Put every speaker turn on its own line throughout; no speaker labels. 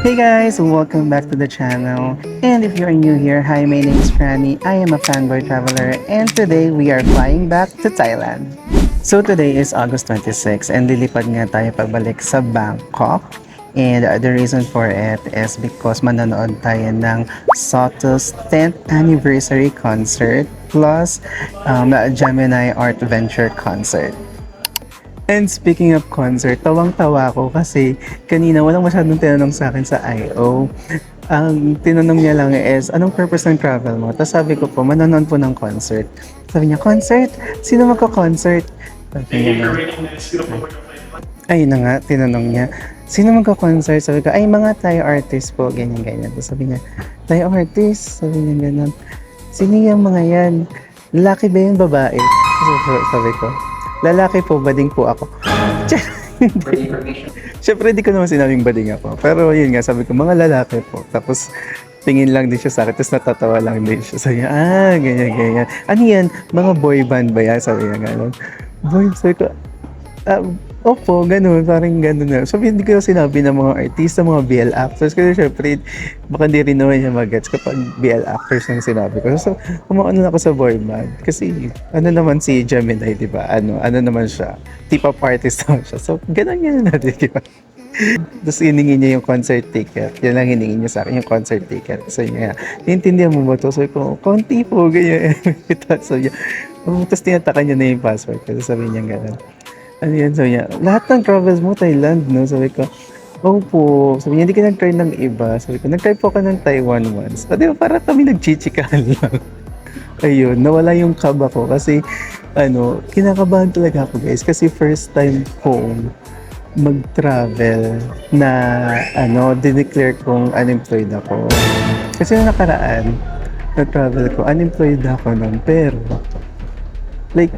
Hey guys, welcome back to the channel. And if you're new here, hi, my name is Franny. I am a fanboy traveler and today we are flying back to Thailand. So today is August 26 and lilipad nga tayo pabalik sa Bangkok. And the reason for it is because manonood tayo ng Soto's 10th anniversary concert plus Gemini Art Venture concert. And speaking of concert, tawang-tawa ako kasi kanina walang masyadong tinanong sa akin sa I.O. Ang tinanong niya lang is, anong purpose ng travel mo? Tapos sabi ko po, manonood po ng concert. Sabi niya, concert? Sino magko-concert? Sabi niya, ayun na nga, tinanong niya, sino magko-concert? Sabi ko, ay mga Thai artist po, ganyan-ganyan. Tapos sabi niya, Thai artist? Sabi niya gano'n. Sino yung mga yan? Lalaki ba yung babae? Sabi ko, lalaki po, bading po ako. Hindi. Siyempre, hindi ko naman sinabing bading ako. Pero yun nga, sabi ko, mga lalaki po. Tapos, tingin lang din siya sa akin. Tapos natatawa lang din siya. Sabi niya, ganyan, ganyan. Ano yan? Mga boy band ba yan? Sabi niya, gano'n. Sabi ko, opo, gano'n. Parang gano'n na. Sabi, hindi ko sinabi ng mga artista, mga BL actors. Kasi syempre, baka hindi rin naman niya mag-gets kapag BL actors yung sinabi ko. So, kumaano na ako sa boy band. Kasi, ano naman si Gemini, di ba? Ano naman siya? T-pop artist naman siya. So, gano'n natin, di ba? Tapos hiningi niya yung concert ticket. Yan lang hiningi niya sa akin, yung concert ticket. So yun nga, naiintindihan mo ba ito? So ko, konti po, ganyan. So yun, tapos tinatakan niya na yung password. Kasi sabi niya gano'n. Ano yan, sabi niya, lahat ng travels mo, Thailand, no? Sabi ko, opo. Sabi niya, hindi ka nag-try ng iba. Sabi ko, nag-try po ka ng Taiwan once. O di ba, para kami nagchichikahan lang. Ayun, nawala yung kaba ko kasi, kinakabahan talaga ako guys. Kasi first time kong mag-travel na dineclare kong unemployed ako. Kasi yung nakaraan, na-travel ko, unemployed ako nun. Pero, like,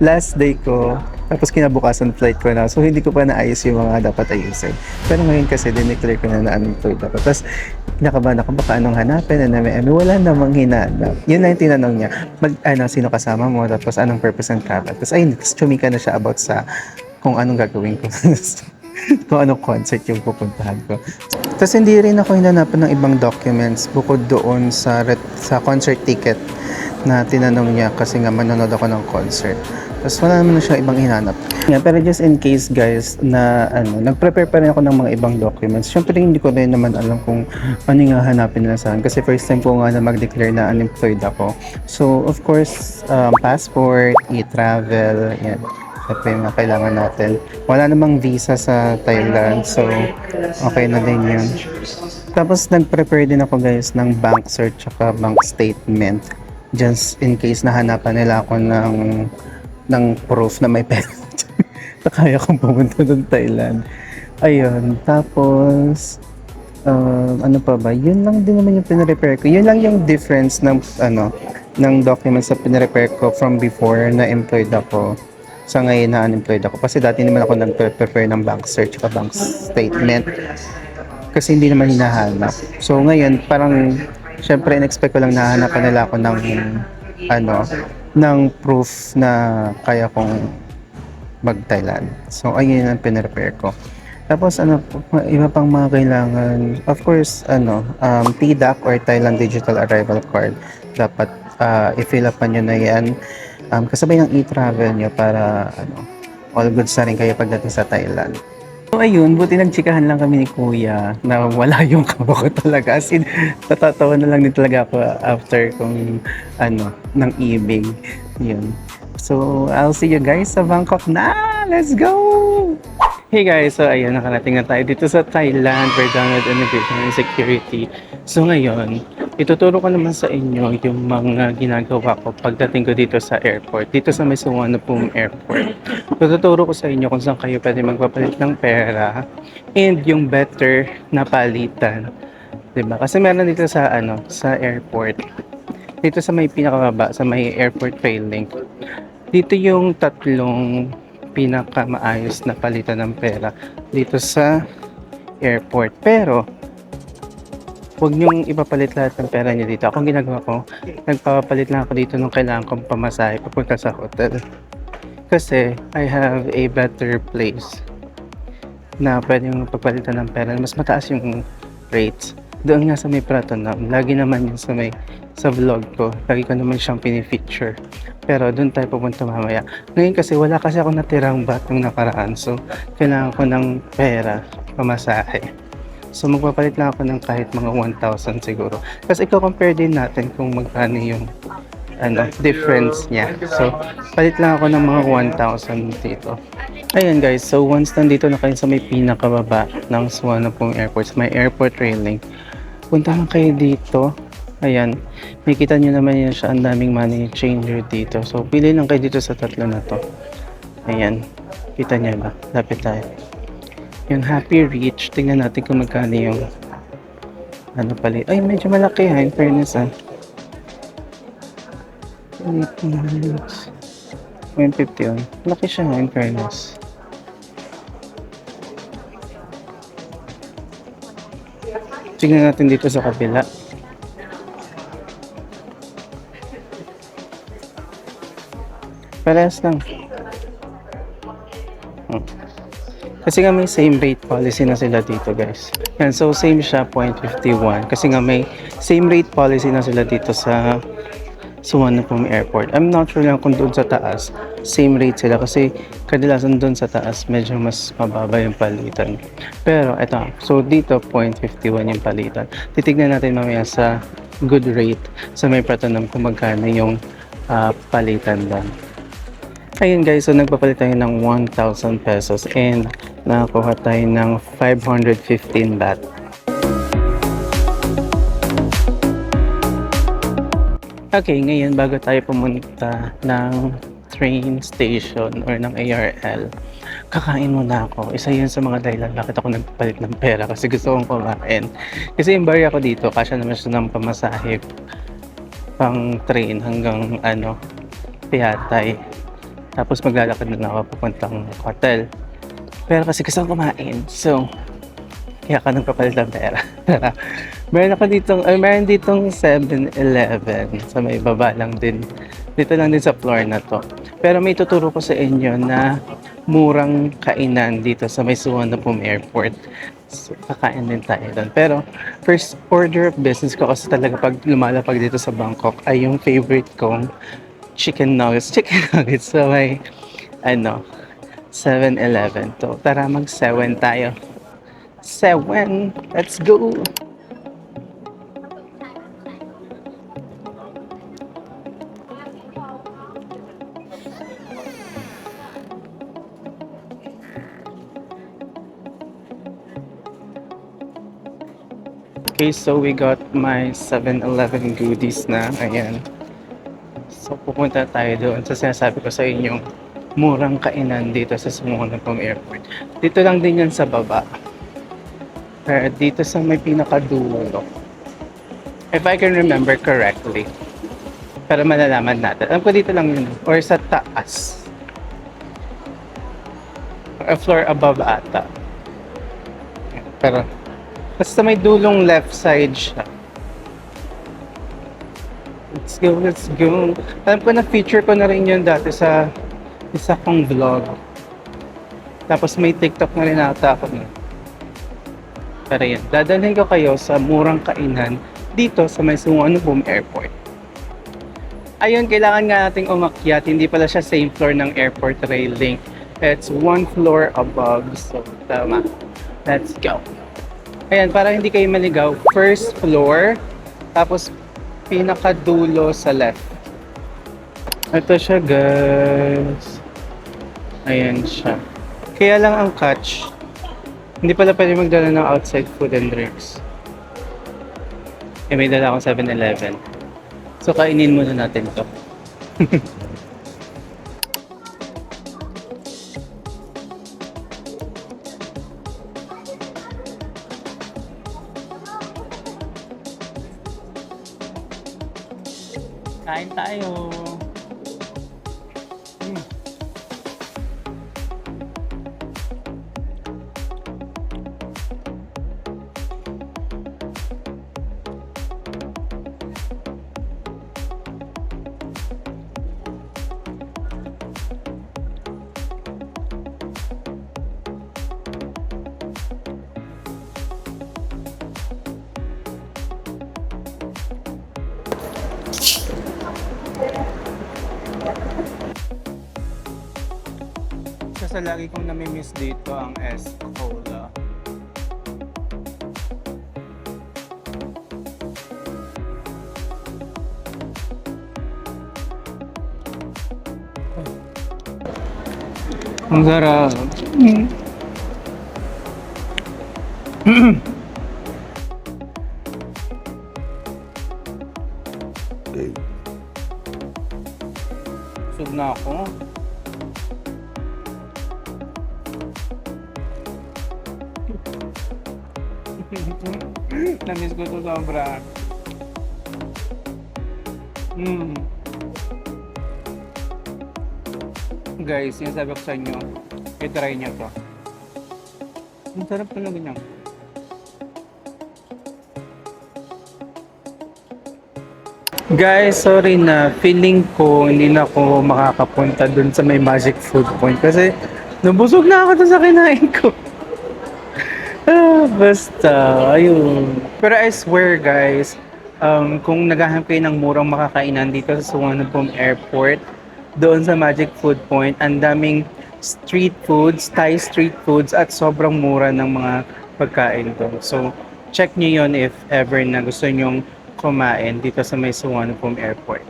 last day ko, tapos kinabukasan flight ko na. So, hindi ko pa naayos yung mga dapat ayusin. Pero ngayon kasi, dineclare ko na unemployed ako. Tapos, kinakabahan ako, baka anong hanapin, wala namang hinanap. Yun lang yung tinanong niya, sino kasama mo, tapos anong purpose ng travel. Tapos, ayun, chumika na siya about sa kung anong gagawin ko. Kung anong concert yung pupuntahan ko. Tapos hindi rin ako hinanapan ng ibang documents bukod doon sa concert ticket na tinanong niya kasi nga manonood ako ng concert. Tapos wala naman na siya ibang hinanap. Yeah, pero just in case guys na nag-prepare pa rin ako ng mga ibang documents. Syempre hindi ko rin naman alam kung ano yung hanapin nila sa akin kasi first time ko nga na mag-declare na unemployed ako. So of course, passport, e-travel, yan. Ito yung kailangan natin. Wala namang visa sa Thailand, so okay na din yun. Tapos nag-prepare din ako guys ng bank search at bank statement. Just in case nahanapan nila ako ng proof na may pera. na kaya kong pumunta ng Thailand. Ayun, tapos ano pa ba? Yun lang din naman yung pinrepair ko. Yun lang yung difference ng ng documents na pinrepair ko from before na employed ako sa ngayon na unemployed ako. Kasi dati naman ako nag-prepare ng bank search o bank statement kasi hindi naman hinahanap. So ngayon, parang syempre in-expect ko lang nahanapan nila ako ng proof na kaya kong mag-Thailand. So ayun ang pinrepair ko. Tapos iba pang mga kailangan. Of course, TDAC or Thailand Digital Arrival Card. Dapat i-fill up nyo na yan. Kasabay ng e-travel nyo para all goods na rin kayo pagdating sa Thailand. So ayun, buti nagchikahan lang kami ni Kuya na wala yung kaba ko talaga. As in, natatawa na lang din talaga ako after kung ng ibig. Yun. So, I'll see you guys sa Bangkok na! Let's go! Hey guys, so ayun, nakarating na tayo dito sa Thailand for Download Immigration and Security. So ngayon, ituturo ko naman sa inyo yung mga ginagawa ko pagdating ko dito sa airport, dito sa may Suvarnabhumi Airport. Ituturo ko sa inyo kung saan kayo pwede magpapalit ng pera and yung better na palitan. Diba? Kasi meron dito sa sa airport. Dito sa may pinakababa, sa may airport railing. Dito yung tatlong pinakamaayos na palitan ng pera dito sa airport. Pero huwag niyong ipapalit lahat ng pera niyo dito. Akong ginagawa ko, nagpapalit lang ako dito nung kailangan kong pamasahe papunta sa hotel. Kasi I have a better place na pwede yung pagpalitan ng pera. Mas mataas yung rates. Doon nga sa may Pratunam, lagi naman yun sa vlog ko. Lagi ko naman siyang pinifeature. Pero doon tayo pupunta mamaya. Ngayon kasi wala kasi ako natirang bat nung nakaraan. So, kailangan ko ng pera, pamasahe. So, magpapalit lang ako ng kahit mga 1,000 siguro. Kasi i-compare din natin kung magkano yung difference niya. So, palit lang ako ng mga 1,000 dito. Ayan guys, so once nandito na kayo sa may pinakababa ng Suvarnabhumi Airport, may airport railing, punta lang kayo dito. Ayan, makikita nyo naman yun siya, ang daming money changer dito. So, pili lang kayo dito sa tatlo na to. Ayan, kita nyo ba? Lapit tayo. Yung Happy Reach, tingnan natin kung magkano yung palit. Ay, medyo malaki ha, in fairness ha. 150 yun. Laki siya ha, in fairness. Tingnan natin dito sa kabila. Parehas lang. Kasi nga may same rate policy na sila dito guys. Yan, so same siya 0.51. Kasi nga may same rate policy na sila dito sa Suvarnabhumi Airport. I'm not sure lang kung doon sa taas, same rate sila kasi kadalasan doon sa taas medyo mas mababa yung palitan. Pero ito, so dito 0.51 yung palitan. Titignan natin mamaya sa good rate sa may Pratunam kung magkano yung palitan doon. Ayun guys, so nagpapalit tayo ng 1,000 pesos and nakakuha tayo ng 515 baht. Okay, ngayon bago tayo pumunta ng train station or ng ARL, kakain muna ako. Isa yun sa mga dahilan bakit ako nagpapalit ng pera kasi gusto kong kumain. Kasi yung barya ko dito, kasya naman siya ng pamasahe pang train hanggang Piatay. Tapos maglalakad na ako papuntang hotel. Pero kasi gusto kong kumain, so kaya ka nagpapalit ng pera. Meron ditong 7-Eleven sa may baba lang din. Dito lang din sa floor na to. Pero may tuturo ko sa inyo na murang kainan dito sa may Suvarnabhumi Airport. So, kakain din tayo doon. Pero first order of business ko kasi talaga pag lumalapag dito sa Bangkok ay yung favorite kong chicken nuggets. So may 7-Eleven to. Tara mag-7 tayo. 7, let's go. Okay, so we got my 7-Eleven goodies na. Ayan. So pupunta tayo doon sa sinasabi ko sa inyong murang kainan dito sa Suvarnabhumi Airport. Dito lang din yan sa baba. Pero dito sa may pinakadulo. If I can remember correctly. Pero malalaman natin. Alam ko dito lang yun. Or sa taas. Or a floor above ata. Pero basta may dulong left side siya. Let's go. Alam ko na feature ko na rin yun dati sa isa kong vlog. Tapos may TikTok na rin ata ako. Pero yan, dadalhin ko kayo sa murang kainan dito sa may Suvarnabhumi Airport. Ayun, kailangan nga nating umakyat. Hindi pala siya same floor ng airport railing. It's one floor above. So, tama. Let's go. Ayan, para hindi kayo maligaw, first floor, tapos pinakadulo sa left. Ito siya guys. Ayan siya. Kaya lang ang catch, hindi pala pwede magdala ng outside food and drinks. May dala akong 7-Eleven. So kainin muna natin to. Kain tayo. Kasi lagi kong namimiss dito ang Escola. Ang sarap. Busog na ako. Namiss ko to sobra. Guys, sinasabi ko sa inyo, i-try nyo to. Ang sarap talaga niya. Guys, sorry na. Feeling ko hindi na ako makakapunta dun sa may Magic Food Point kasi nabusog na ako dun sa kinain ko. Basta, ayun. Pero I swear guys, kung naghahanap kayo ng murang makakainan dito sa Suvarnabhumi Airport, doon sa Magic Food Point, ang daming street foods, Thai street foods at sobrang mura ng mga pagkain doon. So, check nyo yon if ever na gusto nyong kumain dito sa may Suvarnabhumi Airport.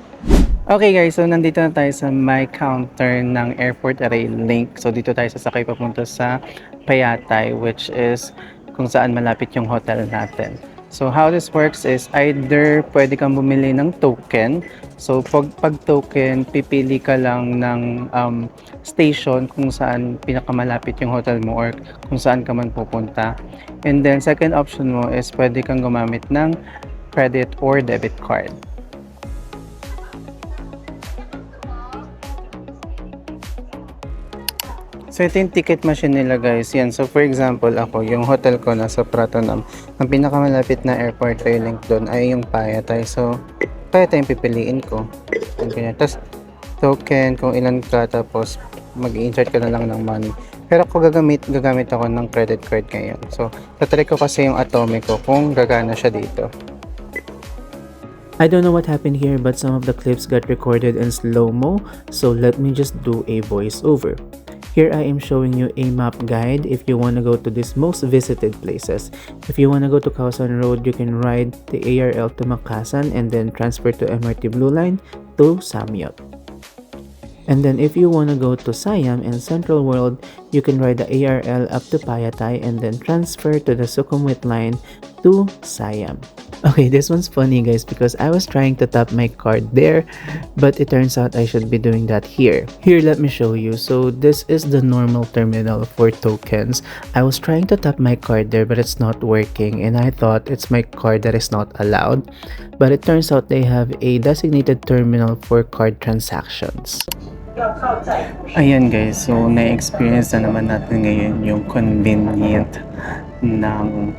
Okay guys, so nandito na tayo sa my counter ng Airport Array Link. So dito tayo sasakay papunta sa Payatay, which is kung saan malapit yung hotel natin. So how this works is either pwede kang bumili ng token. So pag token, pipili ka lang ng station kung saan pinakamalapit yung hotel mo or kung saan ka man pupunta. And then second option mo is pwede kang gumamit ng credit or debit card. So ito yung ticket machine nila guys. Yan. So for example ako, yung hotel ko nasa Pratunam. Ang pinakamalapit na airport rail link doon ay yung Payatay. So Payatay yung pipiliin ko. Tapos token kung ilan ka, tapos mag-insert ka na lang ng money. Pero ako gagamit ako ng credit card ngayon. So tatry ko kasi yung Atomic ko kung gagana siya dito.
I don't know what happened here, but some of the clips got recorded in slow-mo, so let me just do a voiceover. Here I am showing you a map guide if you want to go to these most visited places. If you want to go to Kausan Road, you can ride the ARL to Makasan and then transfer to MRT Blue Line to Samyot. And then if you want to go to Siam and Central World, you can ride the ARL up to Payatay and then transfer to the Sukhumvit line to Siam. Okay, this one's funny guys because I was trying to tap my card there, but it turns out I should be doing that here. Here, let me show you. So this is the normal terminal for tokens. I was trying to tap my card there, but it's not working and I thought it's my card that is not allowed. But it turns out they have a designated terminal for card transactions.
Ayan guys, so na-experience na naman natin ngayon yung convenient ng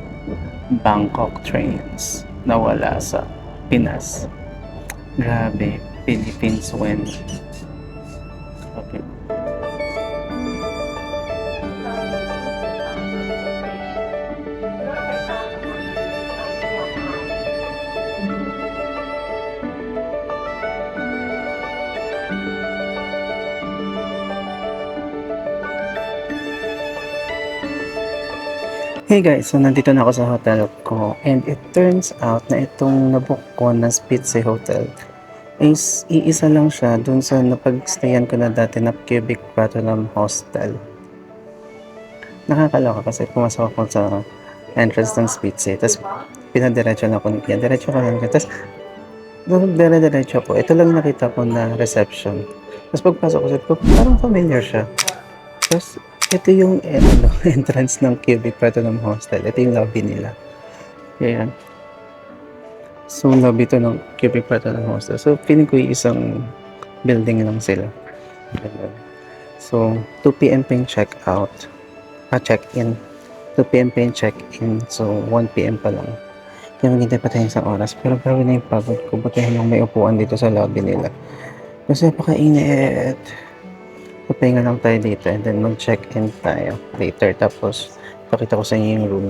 Bangkok trains na wala sa Pinas. Grabe, Philippines win. Okay. Hey guys, so nandito na ako sa hotel ko and it turns out na itong nabook ko na Spitze Hotel is iisa lang siya dun sa napagstayan ko na dati na Cubic Platinum Hostel. Nakakaloka kasi pumasok ako sa entrance ng Spitze, tapos pinadiretso na ako ni Pia. Diretso ka lang. Tapos dire-diretso ko, ito lang nakita ko na reception. Tapos pagpasok ko, sabi ko, parang familiar siya. Tapos ito yung entrance ng Cubic Platinum Hostel. Ito yung lobby nila. Ayan. So, lobby to ng Cubic Platinum Hostel. So, feeling ko yung isang building lang sila. Ayan. So, 2 p.m. pa yung check-out. Check-in. 2 p.m. pa yung check-in. So, 1 p.m. pa lang. Kaya maghintay pa tayo isang oras. Pero grabe na yung pagod ko. Buti yung may upuan dito sa lobby nila. Kasi napakainit. Papahinga lang tayo dito and then mag-check-in tayo later. Tapos, pakita ko sa inyo yung room.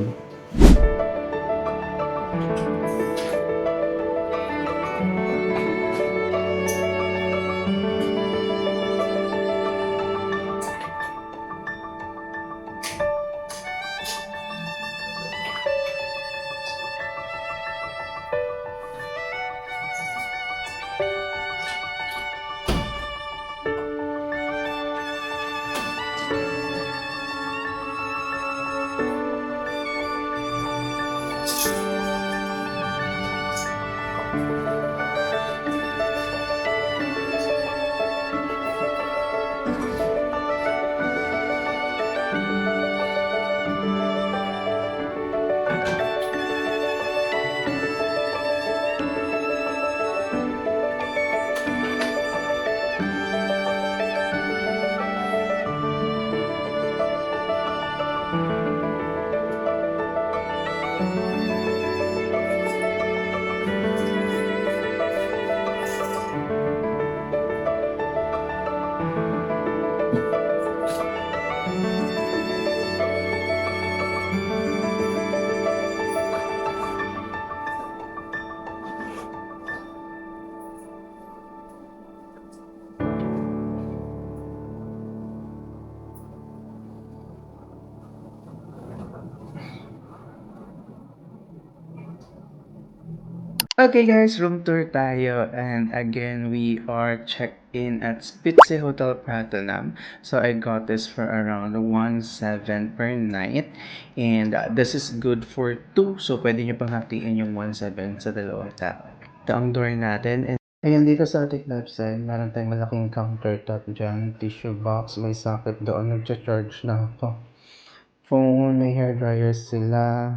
Okay guys, room tour tayo and again we are checked in at Spitze Hotel Pratunam. So I got this for around 1,700 per night and this is good for 2 so pwede nyo pang hatiin yung 1,700 sa dalawang tao. Ito ang door natin and ayan dito sa ating left side, meron tayong malaking countertop dyan, tissue box, may socket doon, nagcha-charge na ako. Phone, may hair dryer sila,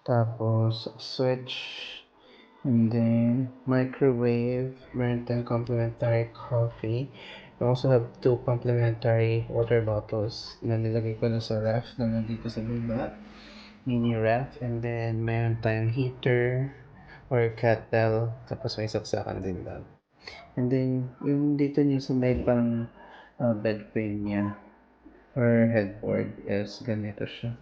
tapos switch. And then microwave, meron tayong complimentary coffee. We also have 2 complimentary water bottles na nilagay ko na sa ref na nandito sa baba. Mini ref. And then meron tayong heater or kettle. Tapos may saksakan din lang. And then yung dito niya sa may pang bed frame niya or headboard is ganito siya.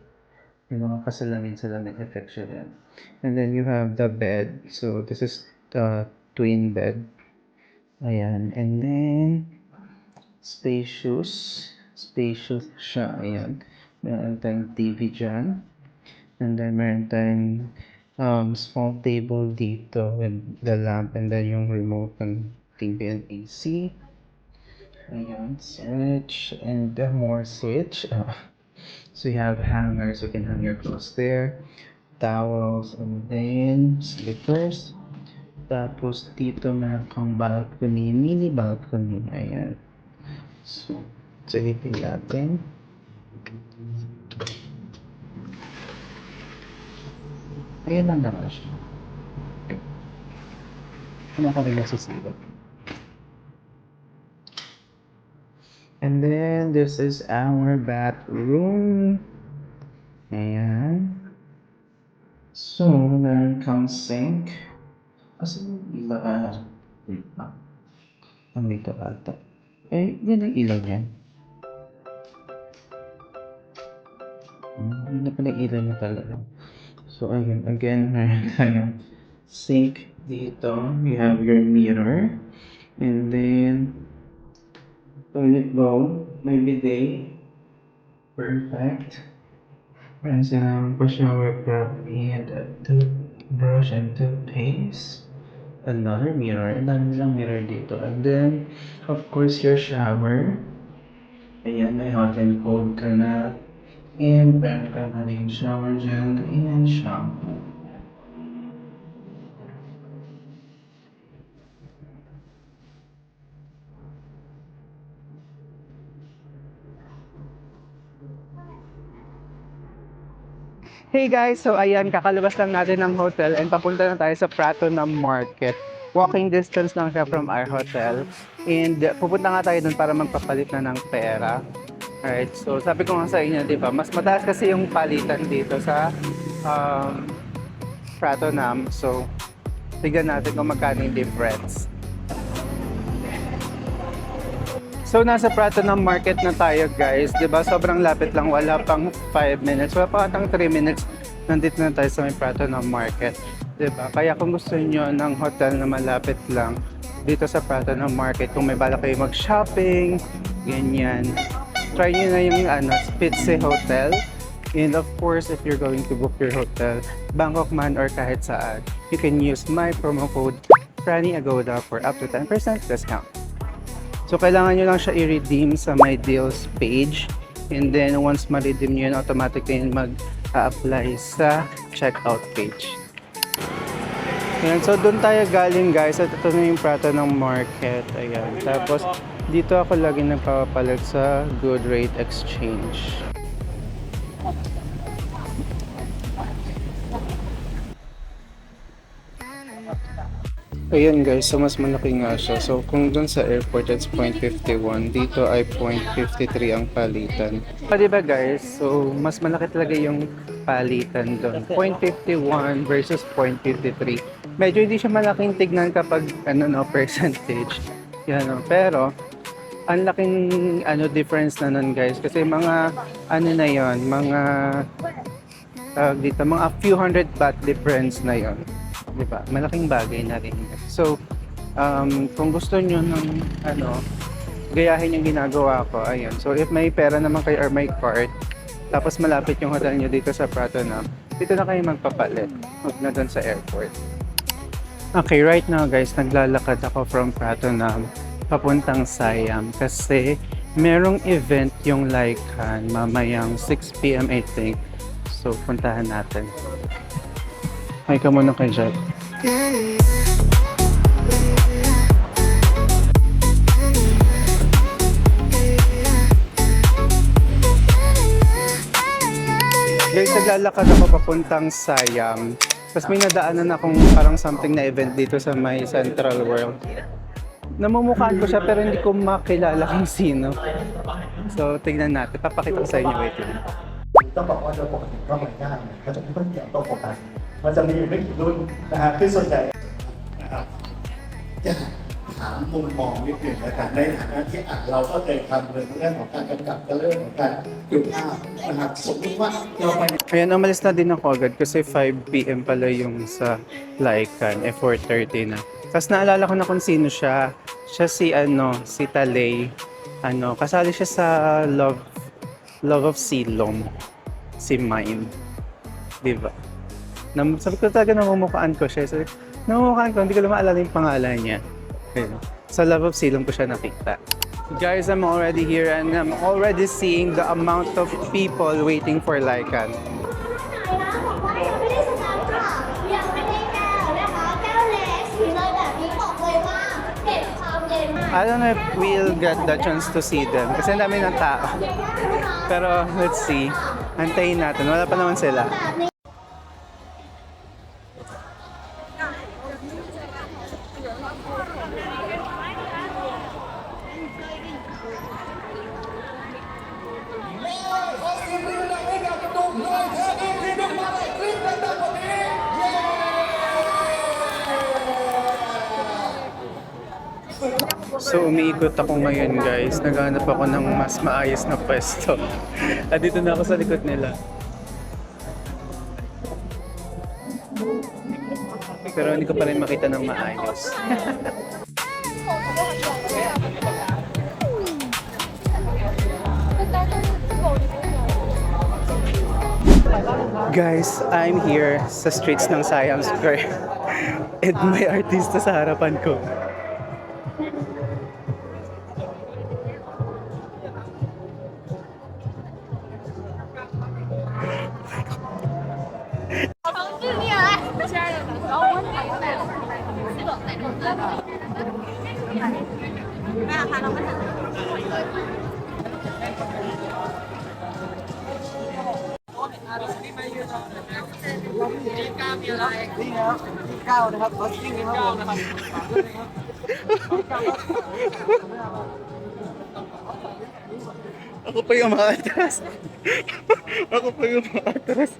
Yung mga kasalamin-salamin effect siya yan. And then you have the bed. So, this is the twin bed. Ayan. And then, spacious. Spacious siya. Ayan. Meron tayong TV dyan. And then, meron tayong small table dito with the lamp and then yung remote ng TV and AC. Ayan. Switch. And more switch. So you have hangers, you can hang your clothes there, towels, and then slippers. Tapos dito meron kang balcony, mini balcony. Ayan. So, silipin natin. Ayan lang naman siya. Ano ka rin nasusunod? And then, this is our bathroom. Ayan. So, meron kang sink. Kasi iba ang dito ata. Eh, yan ang ilaw niyan. Yun na pala ilaw niya talaga. So, again, meron tayong sink dito. You have your mirror. And then, toilet bowl, may bidet. Perfect. Meron silang pa-shower cap and a toothbrush and toothpaste. Another mirror. Ang dami nilang mirror dito. And then, of course, your shower. Ayan, may hot and cold ka na. And meron ka na rin shower gel and shampoo. Hey guys, so ayan, kakalabas lang natin ng hotel and papunta na tayo sa Pratunam Market. Walking distance lang siya from our hotel. And pupunta nga tayo dun para magpapalit na ng pera. Alright, so sabi ko nga sa inyo, di ba, mas mataas kasi yung palitan dito sa Pratunam. So, tignan natin kung magkano yung difference. So, nasa Pratunam Market na tayo guys. Diba? Sobrang lapit lang. Wala pang 5 minutes. Wala pa atang 3 minutes. Nandito na tayo sa may Pratunam Market. Diba? Kaya kung gusto niyo ng hotel na malapit lang dito sa Pratunam Market, kung may bala kayo mag-shopping, ganyan, try nyo na yung Spitze Hotel. And of course, if you're going to book your hotel, Bangkok man or kahit saan, you can use my promo code FrannyAgoda for up to 10% discount. So, kailangan nyo lang siya i-redeem sa my deals page. And then, once ma-redeem nyo yun, automatic na yun mag-apply sa checkout page. Ayan, so doon tayo galing guys. At ito na yung Pratunam Market. Ayan. Tapos, dito ako lagi nagpapapalit sa Good Rate Exchange. Ayan guys, so mas malaki nga siya. So kung dun sa airport it's 0.51, dito ay 0.53 ang palitan. Diba guys, so mas malaki talaga yung palitan doon. 0.51 versus 0.53. Medyo hindi siya malaking tignan kapag percentage. Yan, pero ang laking difference na nun guys kasi mga na yon, mga dito mga few hundred baht difference na yon. Diba? Malaking bagay na rin. So, kung gusto nyo ng gayahin yung ginagawa ko, ayun. So, if may pera naman kayo or may card, tapos malapit yung hotel nyo dito sa Pratunam, dito na kayo magpapalit. Huwag na doon sa airport. Okay, right now guys, naglalakad ako from Pratunam papuntang Siam kasi merong event yung Lycan mamayang 6 p.m. I think. So, puntahan natin. Hi ka muna kay Jet. Guys, naglalakad ako papuntang Siam. Tapos may nadaanan akong parang something na event dito sa may Central World. Namumukhaan ko siya pero hindi ko makilala kung sino. So, tignan natin. Papakita ko sa inyo. Wait lang.
ต้องบอกว่าโดยปกติก็เหมือนกันเขาจะไม่ค่อยเกี่ยวกับโฟกัสมันจะมีอยู่ไม่กี่รุ่นนะฮะคือส่วนใหญ่นะครับจะถามมุมมองนิดหนึ่งนะครับในฐานะที่เราก็เคยทำเรื่องของการกำกับเรื่องของการดูภาพนะครับสมมติว่าเราไป
Ayan, umalis na din ako agad kasi 5 p.m. pala yung sa Lycan. 4:30 na. Tapos naalala ko na kung sino siya. Siya si Talay. Kasali siya sa Love of Silom. Si Mine. Diba? Sabi ko talaga namumukhaan ko siya. Sabi, namumukhaan ko, hindi ko lang maalala yung pangalan niya. Ayun. Sa Love of Silom ko siya nakita. Guys, I'm already here and I'm already seeing the amount of people waiting for Lycan.
ผมว่ายังไม่ได้สตาร์ทค่ะยังไม่ได้แก้วนะคะแก้วเล็กสีเลยแบบนี้บอกเลยว่าเก็บความเย็นมาก
I don't know if we'll get the chance to see them kasi ang dami ng tao. Pero let's see. Antayin natin. Wala pa naman sila. So umiikot ako ngayon guys. Naghanap ako ng mas maayos na pwesto. At dito na ako sa likod nila. Pero hindi ko pa rin makita ng maayos. Guys, I'm here sa streets ng Siam Square. And may artista sa harapan ko. Ako pa yung maatras. Ako pa yung maatras.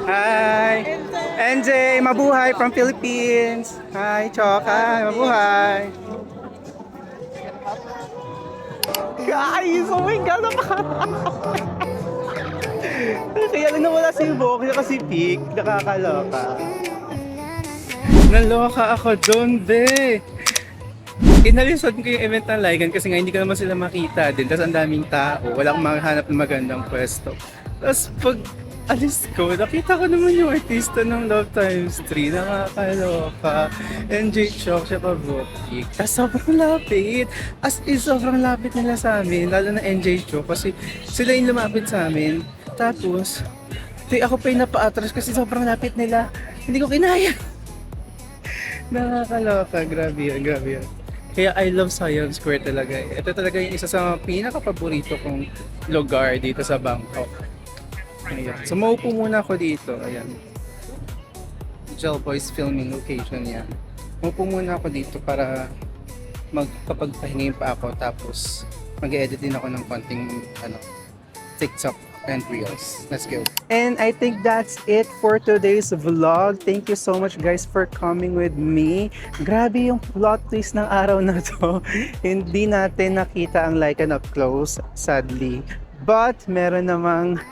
Hi! NJ, mabuhay from Philippines! Hi, Chok! Hi, mabuhay! Guys! Oh my God! Kaya lang nawala si Bok, kasi Pik, nakakaloka. Naloka ako doon, be! Inalisod ko yung event ng Lycan kasi nga hindi ko naman sila makita din. Tapos ang daming tao, walang makahanap ng magandang pwesto. Tapos pag alis ko, nakita ko naman yung artista ng Love Times 3. Nakakaloka. NJ Chok, siya pa Bokik. Tapos sobrang lapit. As in, sobrang lapit nila sa amin. Lalo na NJ Chok kasi sila yung lumapit sa amin. Tapos, ako pa yung napa-atras kasi sobrang lapit nila. Hindi ko kinaya. Nakakaloka. Grabe yan, grabe yan. Kaya I love Siam Square talaga. Ito talaga yung isa sa pinaka-paborito kong lugar dito sa Bangkok. Ayan. So maupo muna ako dito. Ayan. Gel Boys filming location yan. Maupo muna ako dito para magpapagpahingin pa ako tapos mag-edit din ako ng konting TikTok
and reels. Let's go.
And I think that's it for today's vlog. Thank you so much guys for coming with me. Grabe yung plot twist ng araw na to. Hindi natin nakita ang Lycan up close, sadly. But meron namang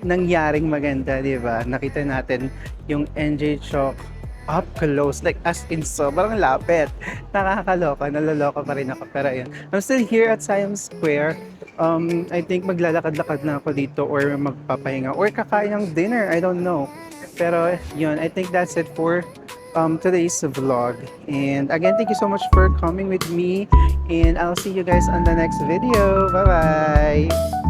nangyaring maganda, di ba? Nakita natin yung NJ Chok up close, like as in sobrang lapit. Nakakaloka, naloloka pa rin ako. Pero yun, I'm still here at Siam Square. I think maglalakad-lakad na ako dito or magpapahinga or kakain ng dinner, I don't know. Pero yun, I think that's it for today's vlog. And again, thank you so much for coming with me. And I'll see you guys on the next video. Bye-bye!